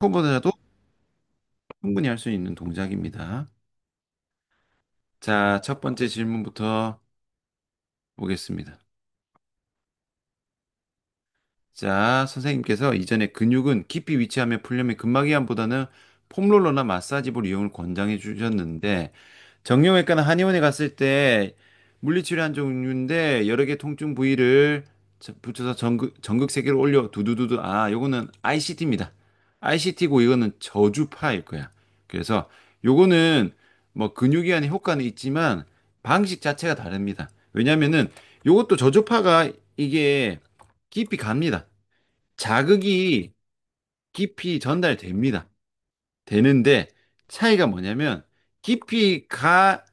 초보자도 충분히 할 수 있는 동작입니다. 자, 첫 번째 질문부터 보겠습니다. 자, 선생님께서 이전에 근육은 깊이 위치하며 풀려면 근막이완보다는 폼롤러나 마사지볼 이용을 권장해 주셨는데 정형외과나 한의원에 갔을 때 물리치료 한 종류인데 여러 개 통증 부위를 붙여서 전극 세개를 올려 두두두두. 아, 요거는 ICT입니다. ICT고 이거는 저주파일 거야. 그래서 요거는 뭐 근육이완의 효과는 있지만 방식 자체가 다릅니다. 왜냐면은 요것도 저주파가 이게 깊이 갑니다. 자극이 깊이 전달됩니다. 되는데 차이가 뭐냐면 깊이 가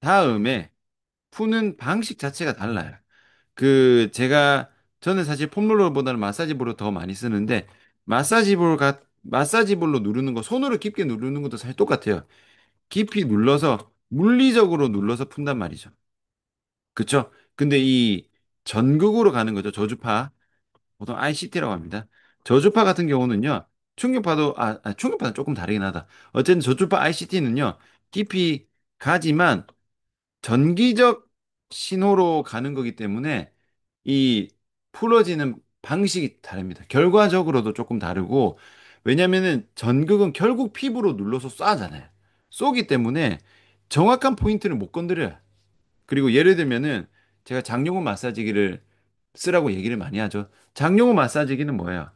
다음에 푸는 방식 자체가 달라요. 저는 사실 폼롤러보다는 마사지볼을 더 많이 쓰는데 마사지볼로 누르는 거 손으로 깊게 누르는 것도 사실 똑같아요. 깊이 눌러서 물리적으로 눌러서 푼단 말이죠. 그쵸? 근데 이 전극으로 가는 거죠. 저주파. 보통 ICT라고 합니다. 저주파 같은 경우는요. 충격파는 조금 다르긴 하다. 어쨌든 저주파 ICT는요. 깊이 가지만 전기적 신호로 가는 거기 때문에 이 풀어지는 방식이 다릅니다. 결과적으로도 조금 다르고, 왜냐면은 전극은 결국 피부로 눌러서 쏴잖아요. 쏘기 때문에 정확한 포인트를 못 건드려요. 그리고 예를 들면은 제가 장요근 마사지기를 쓰라고 얘기를 많이 하죠. 장요근 마사지기는 뭐예요?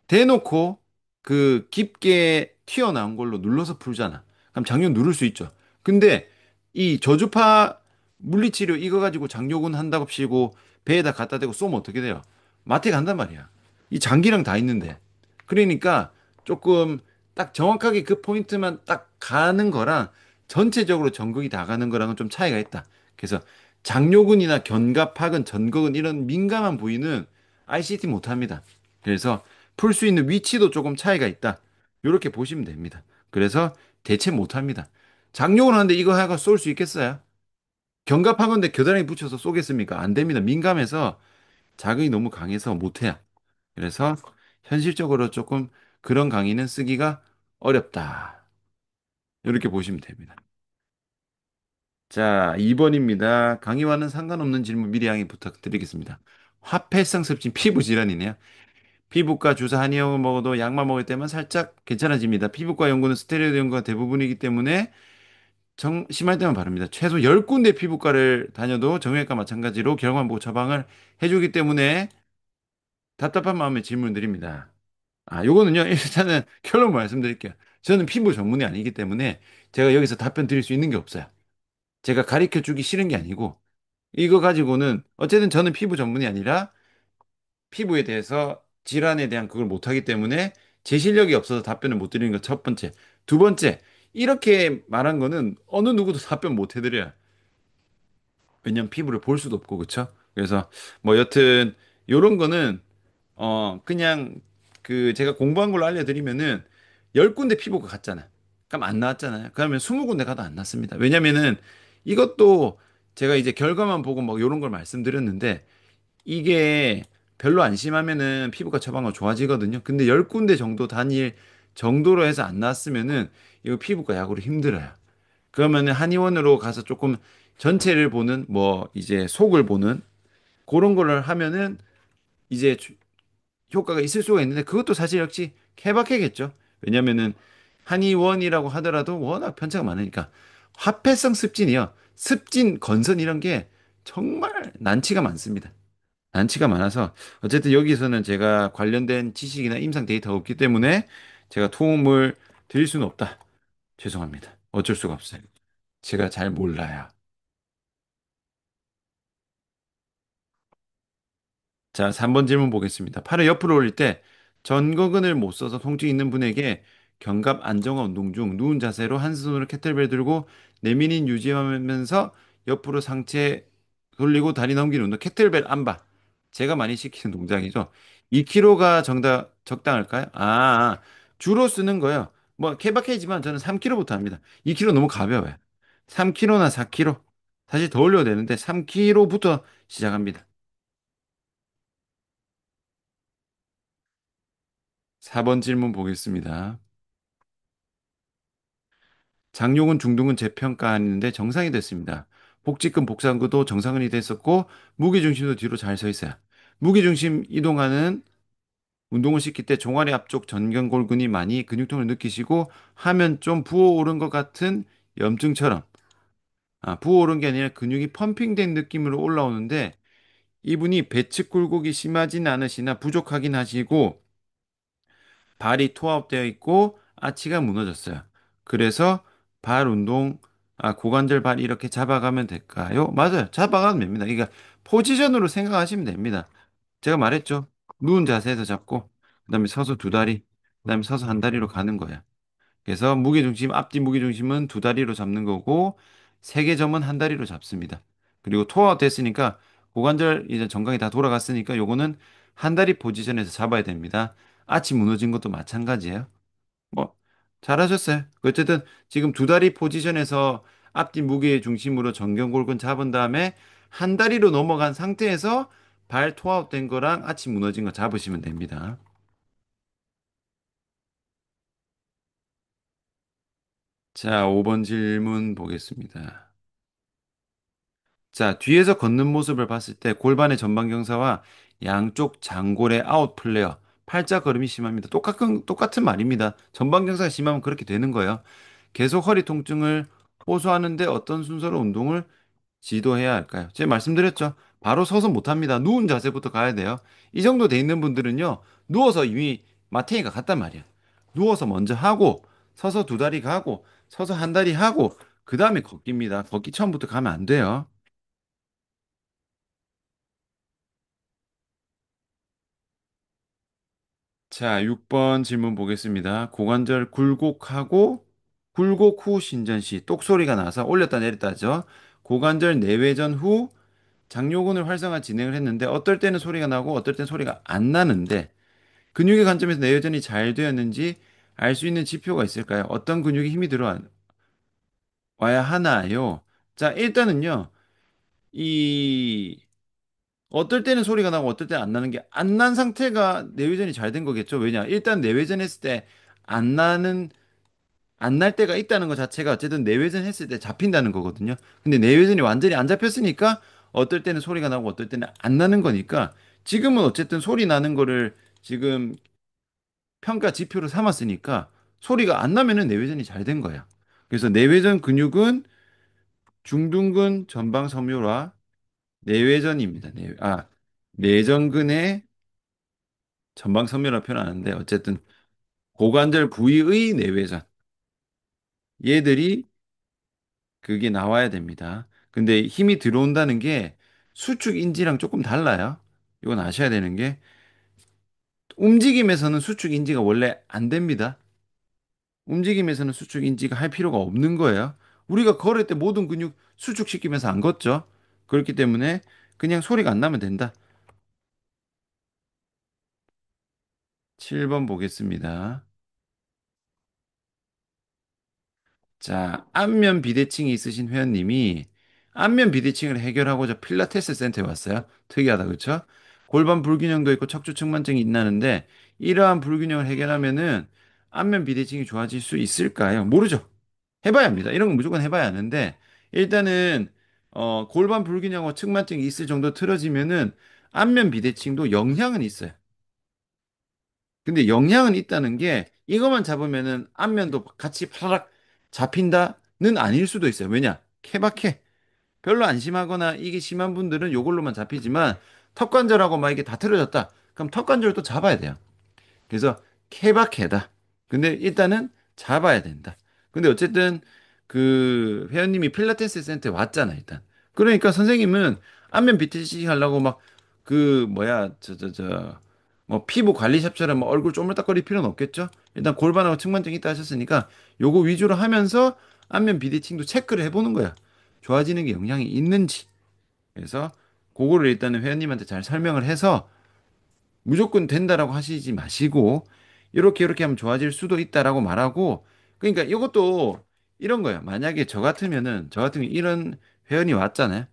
대놓고 그 깊게 튀어나온 걸로 눌러서 풀잖아. 그럼 장요 누를 수 있죠. 근데 이 저주파 물리치료 이거 가지고 장요근 한다고 치고 배에다 갖다 대고 쏘면 어떻게 돼요? 마트에 간단 말이야. 이 장기랑 다 있는데. 그러니까 조금 딱 정확하게 그 포인트만 딱 가는 거랑 전체적으로 전극이 다 가는 거랑은 좀 차이가 있다. 그래서 장요근이나 견갑학은 전극은 이런 민감한 부위는 ICT 못 합니다. 그래서 풀 수 있는 위치도 조금 차이가 있다. 이렇게 보시면 됩니다. 그래서 대체 못합니다. 장용을 하는데 이거 하고 쏠 수 있겠어요? 견갑하건데 겨드랑이 붙여서 쏘겠습니까? 안 됩니다. 민감해서 자극이 너무 강해서 못해요. 그래서 현실적으로 조금 그런 강의는 쓰기가 어렵다. 이렇게 보시면 됩니다. 자, 2번입니다. 강의와는 상관없는 질문 미리 양해 부탁드리겠습니다. 화폐성 습진 피부 질환이네요. 피부과 주사 한의약을 먹어도 약만 먹을 때만 살짝 괜찮아집니다. 피부과 연고는 스테로이드 연고가 대부분이기 때문에 심할 때만 바릅니다. 최소 10군데 피부과를 다녀도 정형외과 마찬가지로 결과만 보고 처방을 해주기 때문에 답답한 마음에 질문 드립니다. 아, 요거는요, 일단은 결론 말씀드릴게요. 저는 피부 전문이 아니기 때문에 제가 여기서 답변 드릴 수 있는 게 없어요. 제가 가르쳐 주기 싫은 게 아니고, 이거 가지고는, 어쨌든 저는 피부 전문이 아니라 피부에 대해서 질환에 대한 그걸 못하기 때문에 제 실력이 없어서 답변을 못 드리는 거 첫 번째. 두 번째, 이렇게 말한 거는 어느 누구도 답변 못 해드려요. 왜냐면 피부를 볼 수도 없고, 그쵸? 그래서 뭐 여튼 요런 거는 그냥 제가 공부한 걸로 알려드리면은 10군데 피부과 갔잖아. 그럼 안 나왔잖아요. 그러면 20군데 가도 안 났습니다. 왜냐면은 이것도 제가 이제 결과만 보고 뭐 요런 걸 말씀드렸는데 이게 별로 안 심하면은 피부과 처방은 좋아지거든요. 근데 10군데 정도 단일 정도로 해서 안 나왔으면은 이거 피부과 약으로 힘들어요. 그러면은 한의원으로 가서 조금 전체를 보는 뭐 이제 속을 보는 그런 거를 하면은 이제 효과가 있을 수가 있는데 그것도 사실 역시 케바케겠죠. 왜냐면은 한의원이라고 하더라도 워낙 편차가 많으니까 화폐성 습진이요. 습진, 건선 이런 게 정말 난치가 많습니다. 난치가 많아서 어쨌든 여기서는 제가 관련된 지식이나 임상 데이터가 없기 때문에 제가 도움을 드릴 수는 없다. 죄송합니다. 어쩔 수가 없어요. 제가 잘 몰라요. 자, 3번 질문 보겠습니다. 팔을 옆으로 올릴 때 전거근을 못 써서 통증이 있는 분에게 견갑 안정화 운동 중 누운 자세로 한 손으로 캐틀벨 들고 내민인 유지하면서 옆으로 상체 돌리고 다리 넘기는 운동. 캐틀벨 안바. 제가 많이 시키는 동작이죠. 2kg가 적당할까요? 주로 쓰는 거요. 뭐 케바케지만 저는 3kg부터 합니다. 2kg 너무 가벼워요. 3kg나 4kg. 사실 더 올려도 되는데 3kg부터 시작합니다. 4번 질문 보겠습니다. 장요근 중등은 재평가하는데 정상이 됐습니다. 복직근 복상구도 정상근이 됐었고 무게중심도 뒤로 잘 서 있어요. 무게중심 이동하는 운동을 시킬 때 종아리 앞쪽 전경골근이 많이 근육통을 느끼시고 하면 좀 부어오른 것 같은 염증처럼 부어오른 게 아니라 근육이 펌핑된 느낌으로 올라오는데 이분이 배측 굴곡이 심하진 않으시나 부족하긴 하시고 발이 투합되어 있고 아치가 무너졌어요. 그래서 발 운동, 고관절 발 이렇게 잡아가면 될까요? 맞아요. 잡아가면 됩니다. 그러니까 포지션으로 생각하시면 됩니다. 제가 말했죠. 누운 자세에서 잡고, 그다음에 서서 두 다리, 그다음에 서서 한 다리로 가는 거야. 그래서 무게중심, 앞뒤 무게중심은 두 다리로 잡는 거고, 세계점은 한 다리로 잡습니다. 그리고 토어 됐으니까, 고관절 이제 정강이 다 돌아갔으니까 요거는 한 다리 포지션에서 잡아야 됩니다. 아치 무너진 것도 마찬가지예요. 뭐, 잘하셨어요. 어쨌든 지금 두 다리 포지션에서 앞뒤 무게 중심으로 정경골근 잡은 다음에 한 다리로 넘어간 상태에서 발 토아웃 된 거랑 아치 무너진 거 잡으시면 됩니다. 자, 5번 질문 보겠습니다. 자, 뒤에서 걷는 모습을 봤을 때 골반의 전방 경사와 양쪽 장골의 아웃 플레어, 팔자 걸음이 심합니다. 똑같은 말입니다. 전방 경사가 심하면 그렇게 되는 거예요. 계속 허리 통증을 호소하는데 어떤 순서로 운동을 지도해야 할까요? 제가 말씀드렸죠. 바로 서서 못합니다. 누운 자세부터 가야 돼요. 이 정도 돼 있는 분들은요, 누워서 이미 마탱이가 갔단 말이야. 누워서 먼저 하고, 서서 두 다리 가고, 서서 한 다리 하고, 그 다음에 걷기입니다. 걷기 처음부터 가면 안 돼요. 자, 6번 질문 보겠습니다. 고관절 굴곡하고 굴곡 후 신전 시 똑소리가 나서 올렸다 내렸다죠. 고관절 내외전 후 장요근을 활성화 진행을 했는데 어떨 때는 소리가 나고 어떨 때는 소리가 안 나는데 근육의 관점에서 내외전이 잘 되었는지 알 수 있는 지표가 있을까요? 어떤 근육에 힘이 들어와야 하나요? 자, 일단은요. 이 어떨 때는 소리가 나고 어떨 때는 안 나는 게 안 난 상태가 내외전이 잘 된 거겠죠. 왜냐? 일단 내외전 했을 때 안 나는 안 날 때가 있다는 것 자체가 어쨌든 내외전 했을 때 잡힌다는 거거든요. 근데 내외전이 완전히 안 잡혔으니까 어떨 때는 소리가 나고 어떨 때는 안 나는 거니까 지금은 어쨌든 소리 나는 거를 지금 평가 지표로 삼았으니까 소리가 안 나면은 내외전이 잘 된 거야. 그래서 내외전 근육은 중둔근 전방 섬유와 내외전입니다. 내전근의 전방 섬유라고 표현하는데 어쨌든 고관절 부위의 내외전 얘들이 그게 나와야 됩니다. 근데 힘이 들어온다는 게 수축 인지랑 조금 달라요. 이건 아셔야 되는 게 움직임에서는 수축 인지가 원래 안 됩니다. 움직임에서는 수축 인지가 할 필요가 없는 거예요. 우리가 걸을 때 모든 근육 수축시키면서 안 걷죠. 그렇기 때문에 그냥 소리가 안 나면 된다. 7번 보겠습니다. 자, 안면 비대칭이 있으신 회원님이 안면 비대칭을 해결하고자 필라테스 센터에 왔어요. 특이하다, 그렇죠? 골반 불균형도 있고 척추 측만증이 있나는데 이러한 불균형을 해결하면은 안면 비대칭이 좋아질 수 있을까요? 모르죠. 해봐야 합니다. 이런 건 무조건 해봐야 하는데 일단은 골반 불균형과 측만증이 있을 정도 틀어지면은 안면 비대칭도 영향은 있어요. 근데 영향은 있다는 게 이것만 잡으면은 안면도 같이 파락 잡힌다는 아닐 수도 있어요. 왜냐? 케바케. 별로 안 심하거나 이게 심한 분들은 요걸로만 잡히지만 턱관절하고 막 이게 다 틀어졌다. 그럼 턱관절도 잡아야 돼요. 그래서 케바케다. 근데 일단은 잡아야 된다. 근데 어쨌든 그 회원님이 필라테스 센터에 왔잖아, 일단. 그러니까 선생님은 안면 BTC 하려고 막 그 뭐야 뭐 피부 관리샵처럼 뭐 얼굴 쪼물딱거릴 필요는 없겠죠? 일단 골반하고 측만증 있다 하셨으니까 요거 위주로 하면서 안면 비대칭도 체크를 해보는 거야. 좋아지는 게 영향이 있는지. 그래서 그거를 일단은 회원님한테 잘 설명을 해서 무조건 된다라고 하시지 마시고 이렇게 하면 좋아질 수도 있다라고 말하고 그러니까 이것도 이런 거예요. 만약에 저 같은 경우 이런 회원이 왔잖아요.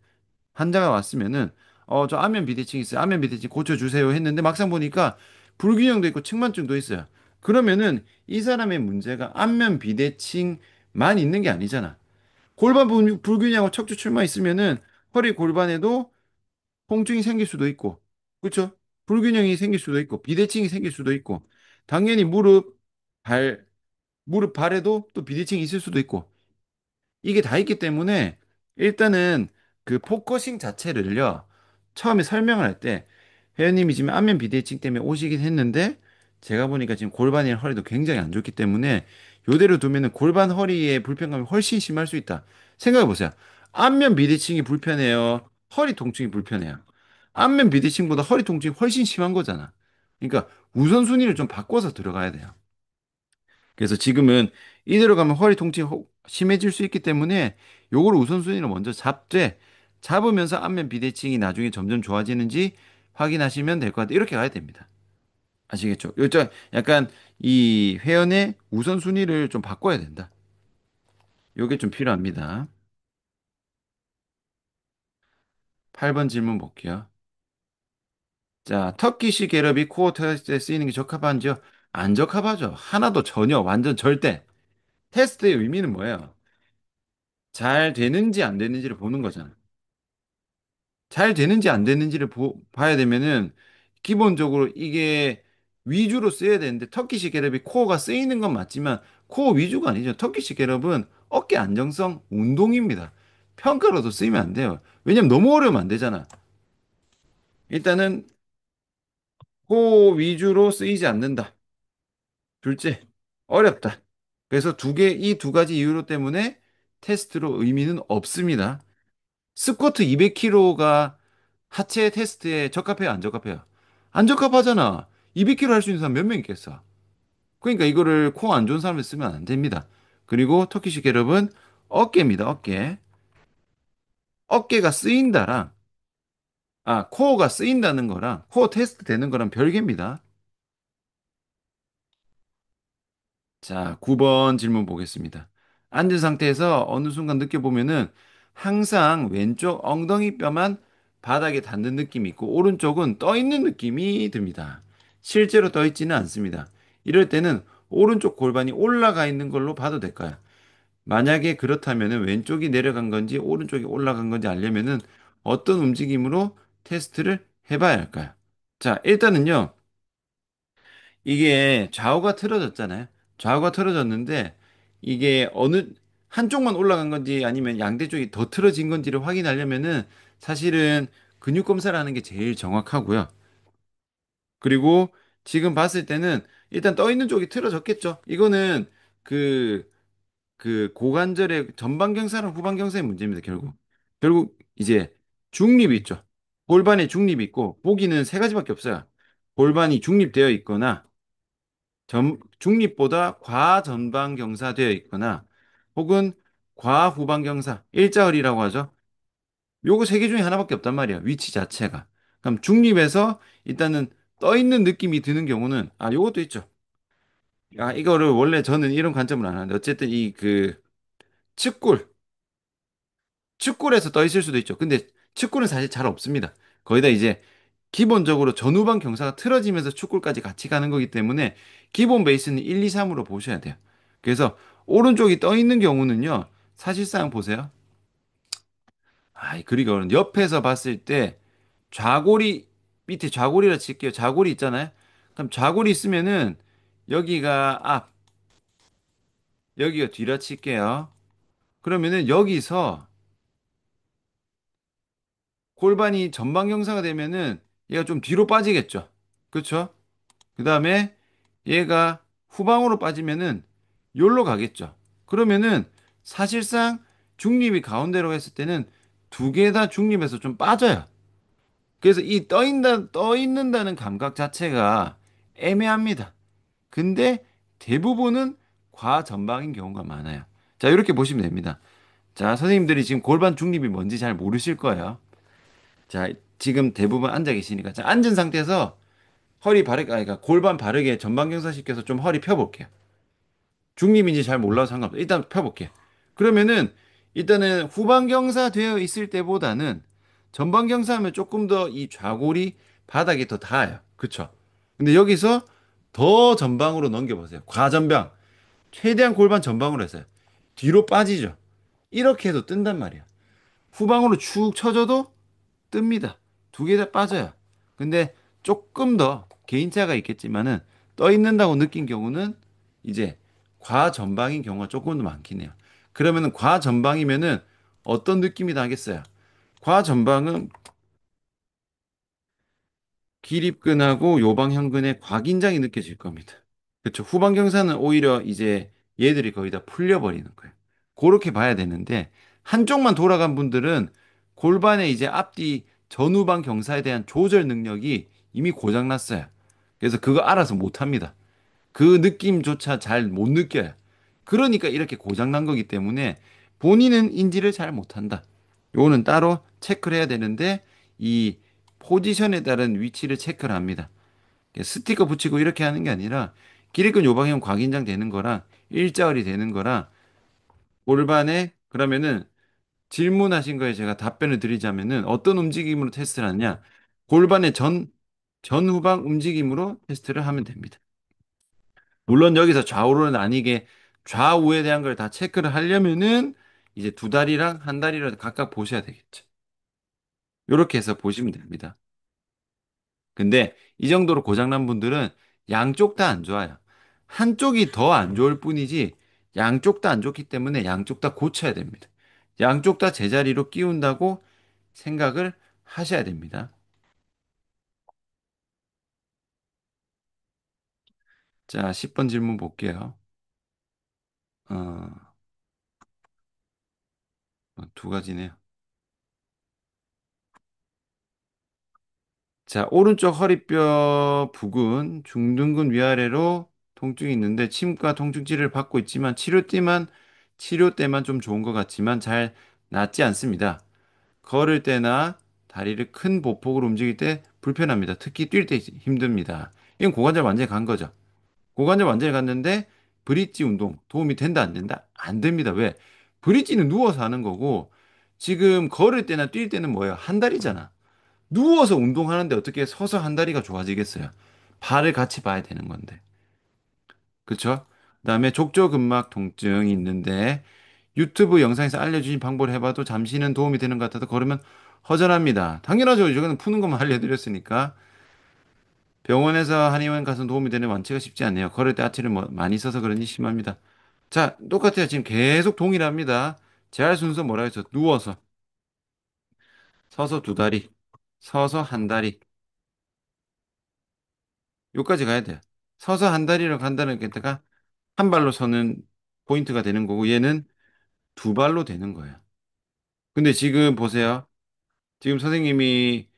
환자가 왔으면은 저 안면 비대칭 있어요. 안면 비대칭 고쳐주세요 했는데 막상 보니까 불균형도 있고 측만증도 있어요. 그러면은 이 사람의 문제가 안면 비대칭만 있는 게 아니잖아. 골반 불균형하고 척추 출마 있으면은 허리 골반에도 통증이 생길 수도 있고, 그렇죠? 불균형이 생길 수도 있고, 비대칭이 생길 수도 있고, 당연히 발, 무릎 발에도 또 비대칭이 있을 수도 있고, 이게 다 있기 때문에 일단은 그 포커싱 자체를요, 처음에 설명을 할 때 회원님이 지금 안면 비대칭 때문에 오시긴 했는데 제가 보니까 지금 골반이랑 허리도 굉장히 안 좋기 때문에 요대로 두면은 골반 허리의 불편감이 훨씬 심할 수 있다. 생각해 보세요. 안면 비대칭이 불편해요. 허리 통증이 불편해요. 안면 비대칭보다 허리 통증이 훨씬 심한 거잖아. 그러니까 우선순위를 좀 바꿔서 들어가야 돼요. 그래서 지금은 이대로 가면 허리 통증이 심해질 수 있기 때문에 요거를 우선순위로 먼저 잡으면서 안면 비대칭이 나중에 점점 좋아지는지 확인하시면 될 것 같아요. 이렇게 가야 됩니다. 아시겠죠? 요저 약간 이 회원의 우선순위를 좀 바꿔야 된다. 요게 좀 필요합니다. 8번 질문 볼게요. 자, 터키시 겟업이 코어 테스트에 쓰이는 게 적합한지요? 안 적합하죠. 하나도 전혀, 완전 절대. 테스트의 의미는 뭐예요? 잘 되는지 안 되는지를 보는 거잖아. 잘 되는지 안 되는지를 봐야 되면은 기본적으로 이게 위주로 쓰여야 되는데 터키시 겟업이 코어가 쓰이는 건 맞지만 코어 위주가 아니죠. 터키시 겟업은 어깨 안정성 운동입니다. 평가로도 쓰이면 안 돼요. 왜냐면 너무 어려우면 안 되잖아. 일단은 코어 위주로 쓰이지 않는다. 둘째, 어렵다. 그래서 이 두 가지 이유 때문에 테스트로 의미는 없습니다. 스쿼트 200kg가 하체 테스트에 적합해요, 안 적합해요? 안 적합하잖아. 200kg 할 수 있는 사람 몇 명 있겠어? 그러니까 이거를 코어 안 좋은 사람을 쓰면 안 됩니다. 그리고 터키시 겟업은 어깨입니다, 어깨. 어깨가 쓰인다랑, 코어가 쓰인다는 거랑 코어 테스트 되는 거랑 별개입니다. 자, 9번 질문 보겠습니다. 앉은 상태에서 어느 순간 느껴보면은 항상 왼쪽 엉덩이 뼈만 바닥에 닿는 느낌이 있고 오른쪽은 떠 있는 느낌이 듭니다. 실제로 떠 있지는 않습니다. 이럴 때는 오른쪽 골반이 올라가 있는 걸로 봐도 될까요? 만약에 그렇다면은 왼쪽이 내려간 건지 오른쪽이 올라간 건지 알려면은 어떤 움직임으로 테스트를 해봐야 할까요? 자, 일단은요. 이게 좌우가 틀어졌잖아요. 좌우가 틀어졌는데 이게 어느 한쪽만 올라간 건지 아니면 양대 쪽이 더 틀어진 건지를 확인하려면은 사실은 근육 검사를 하는 게 제일 정확하고요. 그리고 지금 봤을 때는 일단 떠 있는 쪽이 틀어졌겠죠. 이거는 그, 그 고관절의 전방경사랑 후방경사의 문제입니다, 결국. 결국 이제 중립이 있죠. 골반에 중립이 있고 보기는 세 가지밖에 없어요. 골반이 중립되어 있거나 중립보다 과전방 경사되어 있거나 혹은 과후방 경사, 일자허리라고 하죠. 요거 세 개 중에 하나밖에 없단 말이야. 위치 자체가. 그럼 중립에서 일단은 떠 있는 느낌이 드는 경우는 요것도 있죠. 이거를 원래 저는 이런 관점을 안 하는데 어쨌든 이 그 측골, 측골에서 떠 있을 수도 있죠. 근데 측골은 사실 잘 없습니다. 거의 다 이제 기본적으로 전후방 경사가 틀어지면서 축구까지 같이 가는 거기 때문에 기본 베이스는 1, 2, 3으로 보셔야 돼요. 그래서 오른쪽이 떠 있는 경우는요. 사실상 보세요. 그리고 옆에서 봤을 때 좌골이 밑에 좌골이라 칠게요. 좌골이 있잖아요. 그럼 좌골이 있으면은 여기가 앞, 여기가 뒤라 칠게요. 그러면은 여기서 골반이 전방 경사가 되면은 얘가 좀 뒤로 빠지겠죠. 그렇죠? 그 다음에 얘가 후방으로 빠지면은 요로 가겠죠. 그러면은 사실상 중립이 가운데로 했을 때는 두 개 다 중립에서 좀 빠져요. 그래서 이 떠 있는다는 감각 자체가 애매합니다. 근데 대부분은 과전방인 경우가 많아요. 자, 이렇게 보시면 됩니다. 자, 선생님들이 지금 골반 중립이 뭔지 잘 모르실 거예요. 자, 지금 대부분 앉아 계시니까. 자, 앉은 상태에서 그러니까 골반 바르게 전방경사시켜서 좀 허리 펴볼게요. 중립인지 잘 몰라서 상관없어. 일단 펴볼게요. 그러면은 일단은 후방경사 되어 있을 때보다는 전방경사 하면 조금 더 이 좌골이 바닥에 더 닿아요. 그쵸? 근데 여기서 더 전방으로 넘겨보세요. 과전방. 최대한 골반 전방으로 했어요. 뒤로 빠지죠. 이렇게 해도 뜬단 말이야. 후방으로 축 쳐줘도 뜹니다. 두 개 다 빠져요. 근데 조금 더 개인차가 있겠지만은 떠 있는다고 느낀 경우는 이제 과전방인 경우가 조금 더 많긴 해요. 그러면은 과전방이면은 어떤 느낌이 나겠어요? 과전방은 기립근하고 요방형근의 과긴장이 느껴질 겁니다. 그렇죠. 후방 경사는 오히려 이제 얘들이 거의 다 풀려버리는 거예요. 그렇게 봐야 되는데 한쪽만 돌아간 분들은 골반의 이제 앞뒤 전후방 경사에 대한 조절 능력이 이미 고장났어요. 그래서 그거 알아서 못합니다. 그 느낌조차 잘 못 느껴요. 그러니까 이렇게 고장난 거기 때문에 본인은 인지를 잘 못한다. 요거는 따로 체크를 해야 되는데 이 포지션에 따른 위치를 체크를 합니다. 스티커 붙이고 이렇게 하는 게 아니라 기립근 요방형 과긴장 되는 거랑 일자어리 되는 거랑 골반에 그러면은 질문하신 거에 제가 답변을 드리자면은 어떤 움직임으로 테스트를 하느냐? 골반의 전후방 움직임으로 테스트를 하면 됩니다. 물론 여기서 좌우로 나뉘게 좌우에 대한 걸 다 체크를 하려면은 이제 두 다리랑 한 다리를 각각 보셔야 되겠죠. 이렇게 해서 보시면 됩니다. 근데 이 정도로 고장난 분들은 양쪽 다 안 좋아요. 한쪽이 더 안 좋을 뿐이지 양쪽 다 안 좋기 때문에 양쪽 다 고쳐야 됩니다. 양쪽 다 제자리로 끼운다고 생각을 하셔야 됩니다. 자, 10번 질문 볼게요. 어, 두 가지네요. 자, 오른쪽 허리뼈 부근, 중둔근 위아래로 통증이 있는데 침과 통증치료를 받고 있지만 치료 때만 좀 좋은 것 같지만 잘 낫지 않습니다. 걸을 때나 다리를 큰 보폭으로 움직일 때 불편합니다. 특히 뛸 때 힘듭니다. 이건 고관절 완전히 간 거죠. 고관절 완전히 갔는데 브릿지 운동 도움이 된다 안 된다? 안 됩니다. 왜? 브릿지는 누워서 하는 거고 지금 걸을 때나 뛸 때는 뭐예요? 한 다리잖아. 누워서 운동하는데 어떻게 서서 한 다리가 좋아지겠어요? 발을 같이 봐야 되는 건데. 그렇죠? 그다음에 족저근막 통증이 있는데 유튜브 영상에서 알려주신 방법을 해봐도 잠시는 도움이 되는 것 같아서 걸으면 허전합니다. 당연하죠. 이거는 푸는 것만 알려드렸으니까. 병원에서 한의원 가서 도움이 되는 완치가 쉽지 않네요. 걸을 때 하체를 많이 써서 그런지 심합니다. 자, 똑같아요. 지금 계속 동일합니다. 재활 순서 뭐라 했죠? 누워서, 서서 두 다리, 서서 한 다리. 여기까지 가야 돼요. 서서 한 다리로 간다는 게 한 발로 서는 포인트가 되는 거고 얘는 두 발로 되는 거예요. 근데 지금 보세요. 지금 선생님이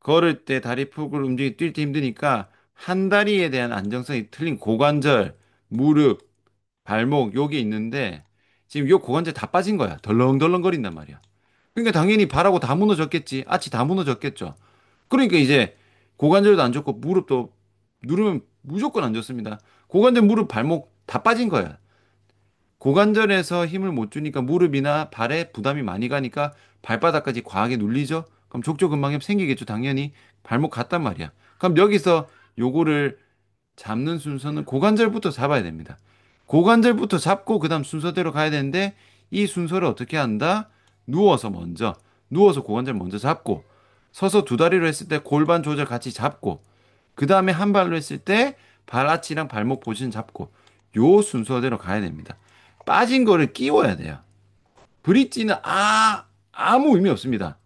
걸을 때 다리 폭을 움직이 뛸 때 힘드니까 한 다리에 대한 안정성이 틀린 고관절, 무릎, 발목 요게 있는데 지금 요 고관절 다 빠진 거야. 덜렁덜렁 거린단 말이야. 그러니까 당연히 발하고 다 무너졌겠지. 아치 다 무너졌겠죠. 그러니까 이제 고관절도 안 좋고 무릎도 누르면 무조건 안 좋습니다. 고관절, 무릎, 발목 다 빠진 거야. 고관절에서 힘을 못 주니까 무릎이나 발에 부담이 많이 가니까 발바닥까지 과하게 눌리죠? 그럼 족저근막염 생기겠죠, 당연히. 발목 갔단 말이야. 그럼 여기서 요거를 잡는 순서는 고관절부터 잡아야 됩니다. 고관절부터 잡고 그다음 순서대로 가야 되는데 이 순서를 어떻게 한다? 누워서 먼저 누워서 고관절 먼저 잡고 서서 두 다리로 했을 때 골반 조절 같이 잡고 그다음에 한 발로 했을 때 발아치랑 발목 포지션 잡고 요 순서대로 가야 됩니다. 빠진 거를 끼워야 돼요. 브릿지는 아무 의미 없습니다.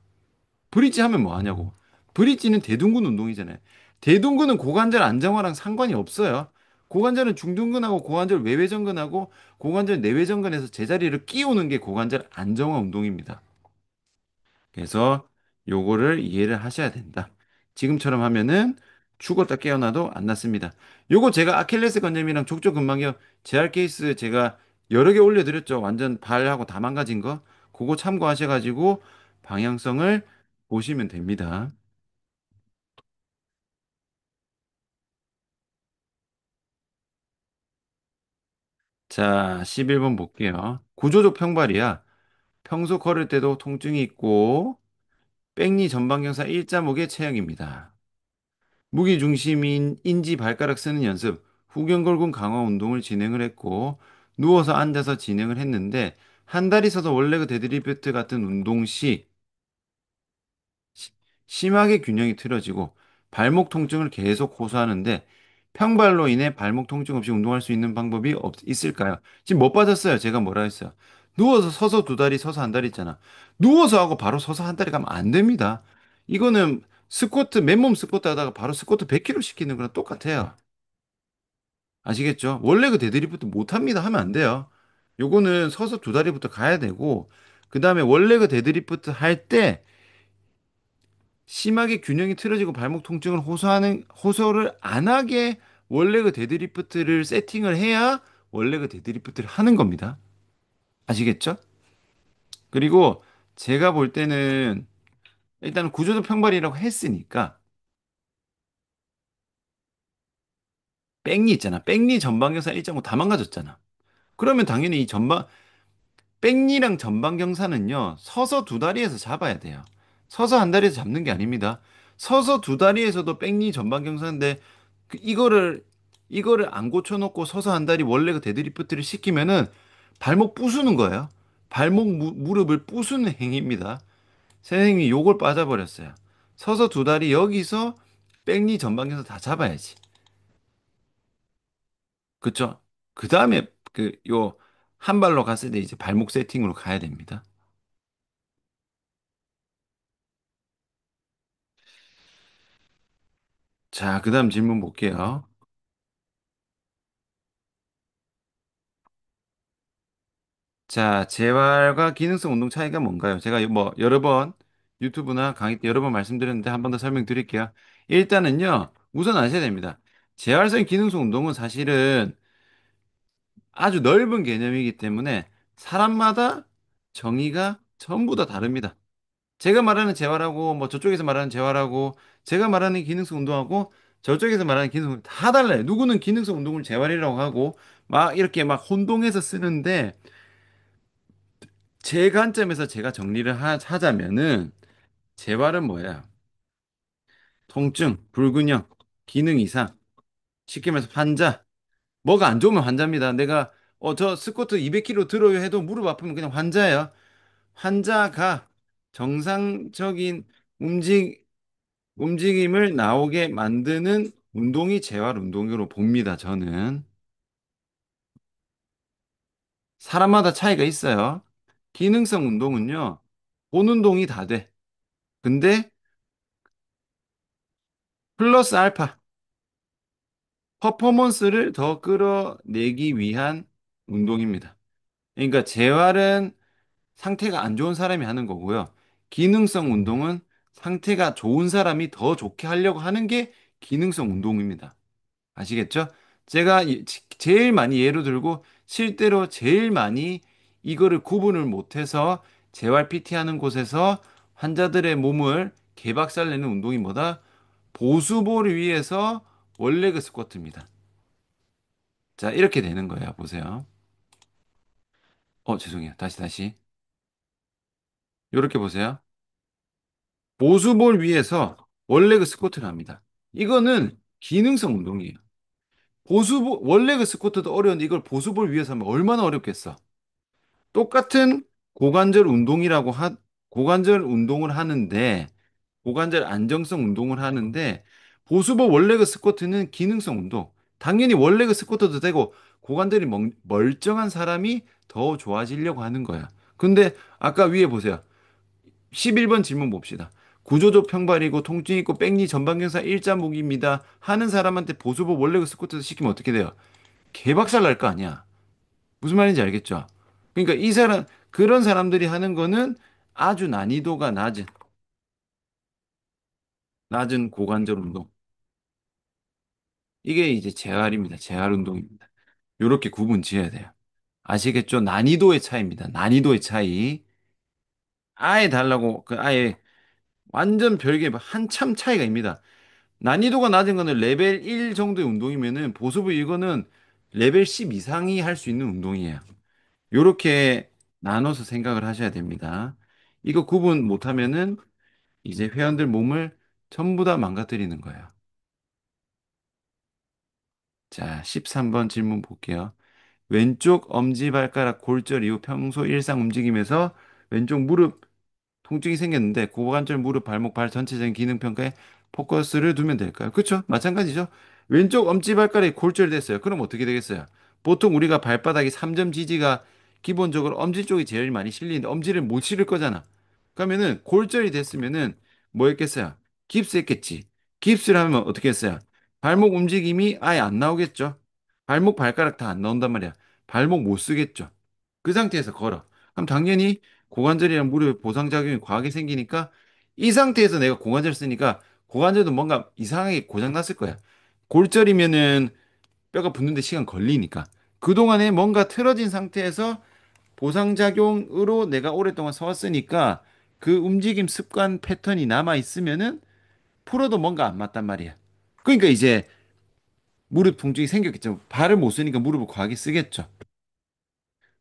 브릿지 하면 뭐 하냐고. 브릿지는 대둔근 운동이잖아요. 대둔근은 고관절 안정화랑 상관이 없어요. 고관절은 중둔근하고 고관절 외외전근하고 고관절 내외전근에서 제자리를 끼우는 게 고관절 안정화 운동입니다. 그래서 요거를 이해를 하셔야 된다. 지금처럼 하면은 죽었다 깨어나도 안 낫습니다. 요거 제가 아킬레스 건염이랑 족저근막염 재활 케이스 제가 여러 개 올려드렸죠. 완전 발하고 다 망가진 거. 그거 참고하셔가지고 방향성을 보시면 됩니다. 자, 11번 볼게요. 구조적 평발이야. 평소 걸을 때도 통증이 있고 백니 전방경사 일자목의 체형입니다. 무게중심인 인지 발가락 쓰는 연습. 후경골근 강화 운동을 진행을 했고 누워서 앉아서 진행을 했는데 한 달 있어서 원래그 데드리프트 같은 운동 시 시- 심하게 균형이 틀어지고 발목 통증을 계속 호소하는데 평발로 인해 발목 통증 없이 운동할 수 있는 방법이 있을까요? 지금 못 빠졌어요. 제가 뭐라 했어요? 누워서 서서 두 다리, 서서 한 다리 있잖아. 누워서 하고 바로 서서 한 다리 가면 안 됩니다. 이거는 스쿼트, 맨몸 스쿼트 하다가 바로 스쿼트 100kg 시키는 거랑 똑같아요. 아시겠죠? 원래 그 데드리프트 못 합니다. 하면 안 돼요. 요거는 서서 두 다리부터 가야 되고, 그 다음에 원래 그 데드리프트 할 때 심하게 균형이 틀어지고 발목 통증을 호소를 안 하게 원래 그 데드리프트를 세팅을 해야 원래 그 데드리프트를 하는 겁니다. 아시겠죠? 그리고 제가 볼 때는 일단 구조조 평발이라고 했으니까 백리 있잖아. 백리 전방경사 1.5 다 망가졌잖아. 그러면 당연히 이 백리랑 전방경사는요, 서서 두 다리에서 잡아야 돼요. 서서 한 다리에서 잡는 게 아닙니다. 서서 두 다리에서도 백리 전방경사인데, 이거를 안 고쳐놓고 서서 한 다리 원래 그 데드리프트를 시키면은 발목 부수는 거예요. 무릎을 부수는 행위입니다. 선생님이 요걸 빠져버렸어요. 서서 두 다리 여기서 백리 전방경사 다 잡아야지. 그쵸? 그 다음에 한 발로 갔을 때 이제 발목 세팅으로 가야 됩니다. 자, 그 다음 질문 볼게요. 자, 재활과 기능성 운동 차이가 뭔가요? 제가 뭐 여러 번 유튜브나 강의 때 여러 번 말씀드렸는데 한 번 더 설명드릴게요. 일단은요, 우선 아셔야 됩니다. 재활성 기능성 운동은 사실은 아주 넓은 개념이기 때문에 사람마다 정의가 전부 다 다릅니다. 제가 말하는 재활하고 뭐 저쪽에서 말하는 재활하고 제가 말하는 기능성 운동하고 저쪽에서 말하는 기능성 운동 다 달라요. 누구는 기능성 운동을 재활이라고 하고 막 이렇게 막 혼동해서 쓰는데 제 관점에서 제가 정리를 하자면은 재활은 뭐야? 통증, 불균형, 기능 이상. 쉽게 말해서 환자. 뭐가 안 좋으면 환자입니다. 내가 저 스쿼트 200kg 들어요 해도 무릎 아프면 그냥 환자예요. 환자가 정상적인 움직 움직임을 나오게 만드는 운동이 재활 운동으로 봅니다. 저는 사람마다 차이가 있어요. 기능성 운동은요, 본 운동이 다 돼. 근데 플러스 알파 퍼포먼스를 더 끌어내기 위한 운동입니다. 그러니까 재활은 상태가 안 좋은 사람이 하는 거고요. 기능성 운동은 상태가 좋은 사람이 더 좋게 하려고 하는 게 기능성 운동입니다. 아시겠죠? 제가 제일 많이 예로 들고 실제로 제일 많이 이거를 구분을 못해서 재활 PT 하는 곳에서 환자들의 몸을 개박살 내는 운동이 뭐다? 보수볼 위에서 원레그 스쿼트입니다. 자, 이렇게 되는 거예요. 보세요. 죄송해요. 다시. 이렇게 보세요. 보수볼 위에서 원레그 스쿼트를 합니다. 이거는 기능성 운동이에요. 원레그 스쿼트도 어려운데 이걸 보수볼 위에서 하면 얼마나 어렵겠어. 똑같은 고관절 운동이라고 고관절 운동을 하는데 고관절 안정성 운동을 하는데 보수복 원레그 스쿼트는 기능성 운동. 당연히 원레그 스쿼트도 되고 고관절이 멀쩡한 사람이 더 좋아지려고 하는 거야. 근데 아까 위에 보세요. 11번 질문 봅시다. 구조적 평발이고 통증 있고 백리 전방경사 일자목입니다. 하는 사람한테 보수복 원레그 스쿼트 시키면 어떻게 돼요? 개박살 날 거 아니야. 무슨 말인지 알겠죠? 그러니까 그런 사람들이 하는 거는 아주 난이도가 낮은 고관절 운동. 이게 이제 재활입니다. 재활 운동입니다. 이렇게 구분 지어야 돼요. 아시겠죠? 난이도의 차이입니다. 난이도의 차이. 아예 달라고, 아예 완전 별개 한참 차이가 입니다. 난이도가 낮은 거는 레벨 1 정도의 운동이면은 보수부 이거는 레벨 10 이상이 할 수 있는 운동이에요. 요렇게 나눠서 생각을 하셔야 됩니다. 이거 구분 못하면은 이제 회원들 몸을 전부 다 망가뜨리는 거예요. 자, 13번 질문 볼게요. 왼쪽 엄지발가락 골절 이후 평소 일상 움직임에서 왼쪽 무릎 통증이 생겼는데 고관절 무릎 발목 발 전체적인 기능 평가에 포커스를 두면 될까요? 그렇죠? 마찬가지죠. 왼쪽 엄지발가락이 골절됐어요. 그럼 어떻게 되겠어요? 보통 우리가 발바닥이 3점 지지가 기본적으로 엄지 쪽이 제일 많이 실리는데 엄지를 못 실을 거잖아. 그러면은 골절이 됐으면은 뭐 했겠어요? 깁스했겠지. 깁스를 하면 어떻게 했어요? 발목 움직임이 아예 안 나오겠죠. 발목 발가락 다 안 나온단 말이야. 발목 못 쓰겠죠. 그 상태에서 걸어. 그럼 당연히 고관절이랑 무릎에 보상작용이 과하게 생기니까 이 상태에서 내가 고관절 쓰니까 고관절도 뭔가 이상하게 고장났을 거야. 골절이면은 뼈가 붙는데 시간 걸리니까. 그동안에 뭔가 틀어진 상태에서 보상작용으로 내가 오랫동안 서왔으니까 그 움직임 습관 패턴이 남아 있으면은 풀어도 뭔가 안 맞단 말이야. 그러니까 이제 무릎 통증이 생겼겠죠. 발을 못 쓰니까 무릎을 과하게 쓰겠죠.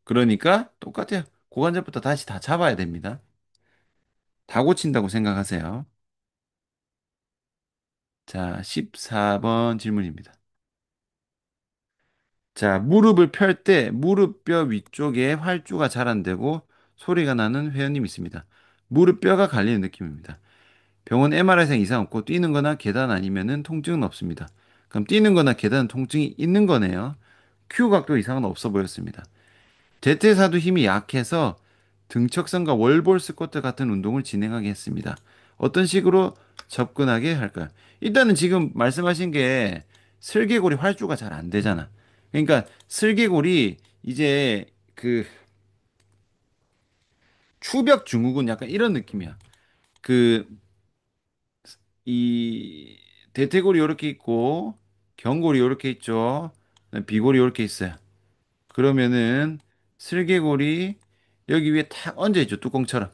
그러니까 똑같아요. 고관절부터 다시 다 잡아야 됩니다. 다 고친다고 생각하세요. 자, 14번 질문입니다. 자, 무릎을 펼 때 무릎뼈 위쪽에 활주가 잘 안 되고 소리가 나는 회원님 있습니다. 무릎뼈가 갈리는 느낌입니다. 병원 MRI상 이상 없고 뛰는 거나 계단 아니면은 통증은 없습니다. 그럼 뛰는 거나 계단 통증이 있는 거네요. 큐 각도 이상은 없어 보였습니다. 대퇴사도 힘이 약해서 등척선과 월볼 스쿼트 같은 운동을 진행하게 했습니다. 어떤 식으로 접근하게 할까요? 일단은 지금 말씀하신 게 슬개골이 활주가 잘 안 되잖아. 그러니까 슬개골이 이제 그 추벽 증후군 약간 이런 느낌이야. 그 이 대퇴골이 이렇게 있고 경골이 이렇게 있죠. 비골이 이렇게 있어요. 그러면은 슬개골이 여기 위에 탁 얹어 있죠. 뚜껑처럼.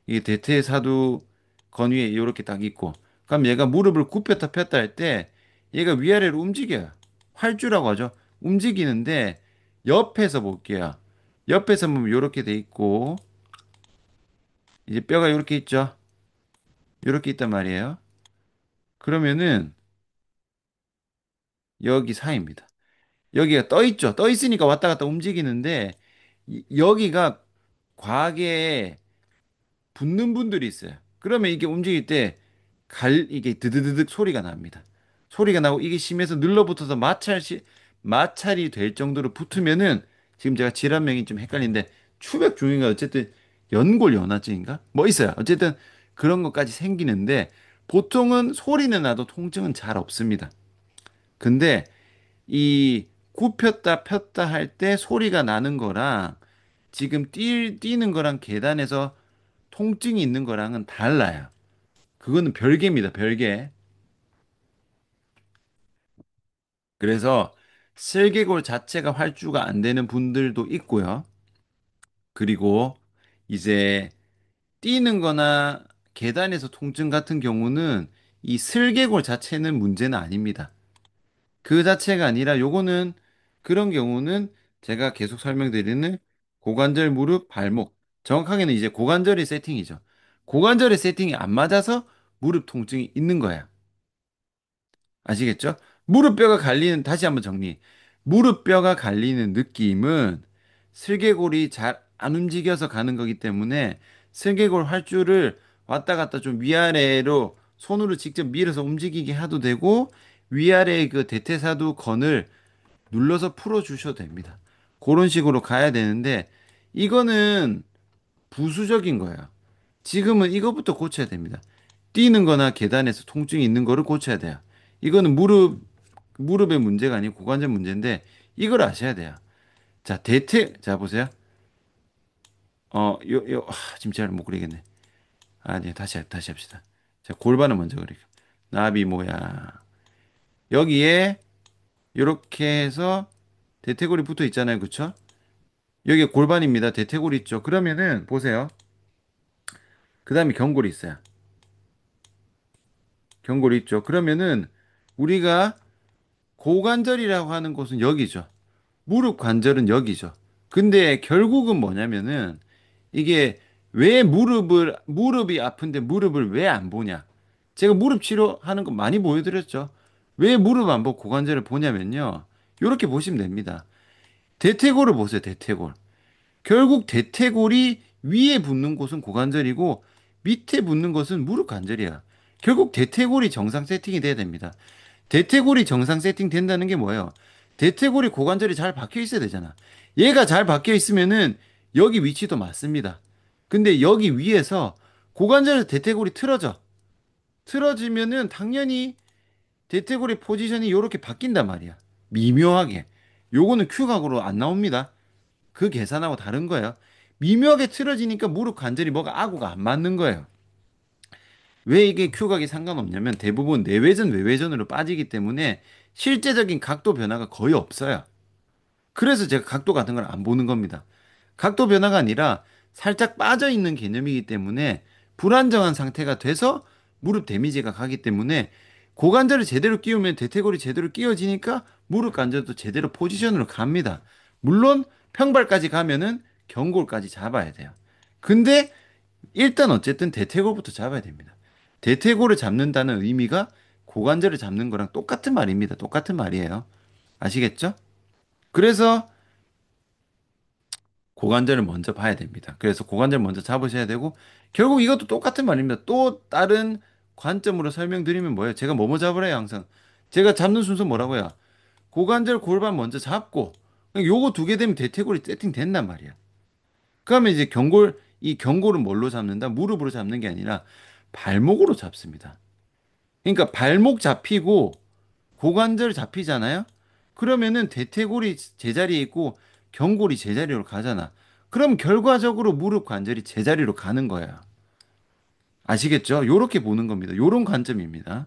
이게 대퇴사두 건위에 이렇게 딱 있고. 그럼 얘가 무릎을 굽혔다 폈다 할 때 얘가 위아래로 움직여요. 활주라고 하죠. 움직이는데 옆에서 볼게요. 옆에서 보면 이렇게 돼 있고 이제 뼈가 이렇게 있죠. 이렇게 있단 말이에요. 그러면은 여기 사이입니다. 여기가 떠 있죠. 떠 있으니까 왔다 갔다 움직이는데 여기가 과하게 붙는 분들이 있어요. 그러면 이게 움직일 때 이게 드드드득 소리가 납니다. 소리가 나고 이게 심해서 눌러붙어서 마찰이 될 정도로 붙으면은 지금 제가 질환명이 좀 헷갈리는데 추벽 중인가 어쨌든 연골 연화증인가 뭐 있어요. 어쨌든 그런 것까지 생기는데 보통은 소리는 나도 통증은 잘 없습니다. 근데 이 굽혔다 폈다 할 때 소리가 나는 거랑 지금 뛰는 거랑 계단에서 통증이 있는 거랑은 달라요. 그거는 별개입니다, 별개. 그래서 슬개골 자체가 활주가 안 되는 분들도 있고요. 그리고 이제 뛰는 거나 계단에서 통증 같은 경우는 이 슬개골 자체는 문제는 아닙니다. 그 자체가 아니라 요거는 그런 경우는 제가 계속 설명드리는 고관절, 무릎, 발목. 정확하게는 이제 고관절의 세팅이죠. 고관절의 세팅이 안 맞아서 무릎 통증이 있는 거야. 아시겠죠? 무릎뼈가 갈리는, 다시 한번 정리. 무릎뼈가 갈리는 느낌은 슬개골이 잘 안 움직여서 가는 거기 때문에 슬개골 활주를 왔다 갔다 좀 위아래로 손으로 직접 밀어서 움직이게 해도 되고 위아래 그 대퇴사두 건을 눌러서 풀어 주셔도 됩니다. 그런 식으로 가야 되는데 이거는 부수적인 거예요. 지금은 이거부터 고쳐야 됩니다. 뛰는 거나 계단에서 통증이 있는 거를 고쳐야 돼요. 이거는 무릎의 문제가 아니고 고관절 문제인데 이걸 아셔야 돼요. 자, 보세요. 지금 잘 못 그리겠네. 아니, 다시 합시다. 자, 골반을 먼저 그릴게요. 나비 모양. 여기에 이렇게 해서 대퇴골이 붙어 있잖아요. 그쵸? 여기에 골반입니다. 대퇴골이 있죠. 그러면은, 보세요. 그 다음에 경골이 있어요. 경골이 있죠. 그러면은, 우리가 고관절이라고 하는 곳은 여기죠. 무릎 관절은 여기죠. 근데 결국은 뭐냐면은 이게 왜 무릎이 아픈데 무릎을 왜 안 보냐? 제가 무릎 치료하는 거 많이 보여드렸죠. 왜 무릎 안 보고 고관절을 보냐면요. 이렇게 보시면 됩니다. 대퇴골을 보세요, 대퇴골. 결국 대퇴골이 위에 붙는 곳은 고관절이고 밑에 붙는 것은 무릎 관절이야. 결국 대퇴골이 정상 세팅이 돼야 됩니다. 대퇴골이 정상 세팅 된다는 게 뭐예요? 대퇴골이 고관절이 잘 박혀 있어야 되잖아. 얘가 잘 박혀 있으면은 여기 위치도 맞습니다. 근데 여기 위에서 고관절에서 대퇴골이 틀어져. 틀어지면은 당연히 대퇴골의 포지션이 이렇게 바뀐단 말이야. 미묘하게. 요거는 큐각으로 안 나옵니다. 그 계산하고 다른 거예요. 미묘하게 틀어지니까 무릎 관절이 뭐가 아구가 안 맞는 거예요. 왜 이게 큐각이 상관없냐면 대부분 내외전 외외전으로 빠지기 때문에 실제적인 각도 변화가 거의 없어요. 그래서 제가 각도 같은 걸 안 보는 겁니다. 각도 변화가 아니라 살짝 빠져 있는 개념이기 때문에 불안정한 상태가 돼서 무릎 데미지가 가기 때문에 고관절을 제대로 끼우면 대퇴골이 제대로 끼워지니까 무릎 관절도 제대로 포지션으로 갑니다. 물론 평발까지 가면은 경골까지 잡아야 돼요. 근데 일단 어쨌든 대퇴골부터 잡아야 됩니다. 대퇴골을 잡는다는 의미가 고관절을 잡는 거랑 똑같은 말입니다. 똑같은 말이에요. 아시겠죠? 그래서 고관절을 먼저 봐야 됩니다. 그래서 고관절 먼저 잡으셔야 되고 결국 이것도 똑같은 말입니다. 또 다른 관점으로 설명드리면 뭐예요? 제가 뭐뭐 잡으래요, 항상. 제가 잡는 순서 뭐라고요? 고관절 골반 먼저 잡고 요거 두 개 되면 대퇴골이 세팅 된단 말이야. 그러면 이제 이 경골은 뭘로 잡는다? 무릎으로 잡는 게 아니라 발목으로 잡습니다. 그러니까 발목 잡히고 고관절 잡히잖아요? 그러면은 대퇴골이 제자리에 있고 경골이 제자리로 가잖아. 그럼 결과적으로 무릎 관절이 제자리로 가는 거야. 아시겠죠? 요렇게 보는 겁니다. 요런 관점입니다.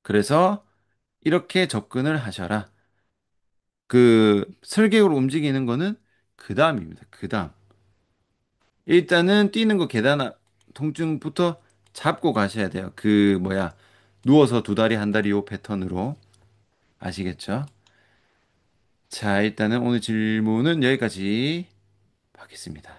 그래서 이렇게 접근을 하셔라. 그 설계로 움직이는 거는 그 다음입니다. 그 다음. 일단은 뛰는 거 통증부터 잡고 가셔야 돼요. 그 뭐야 누워서 두 다리 한 다리 요 패턴으로 아시겠죠? 자, 일단은 오늘 질문은 여기까지 하겠습니다.